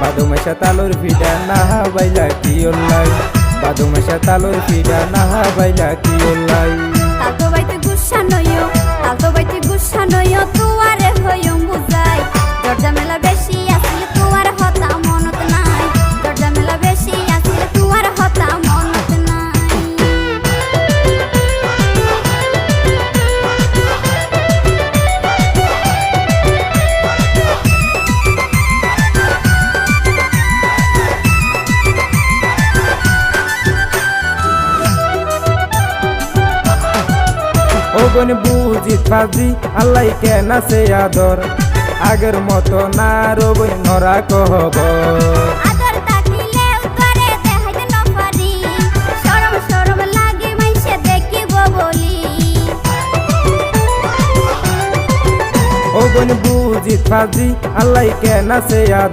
বাদুমেশা তালুর ফিডা না বাইলা কি ওল্লাই বাদুমেশা তালুর ফিডা না বাইলা কি ওল্লাই তালতো বাইতে গুসা নইও তুয়ারে হইম বুঝাই দরজা মেলা বেশি আসলে তুয়ার হতা মনত নাই দরজা মেলা বেশি আসলে তুয়ার হতা মনত নাই ওগন বুঝি ফাজি আল্লাহ কেন সে আদর আগের মতো না রবন নরা কহবর আদর তাকিলে উতরে দেখাইতে ন পারি শরম লাগে মাইসে দেখিব বলি ওগন বুঝি ফাজি আল্লাহ কেন সে আদর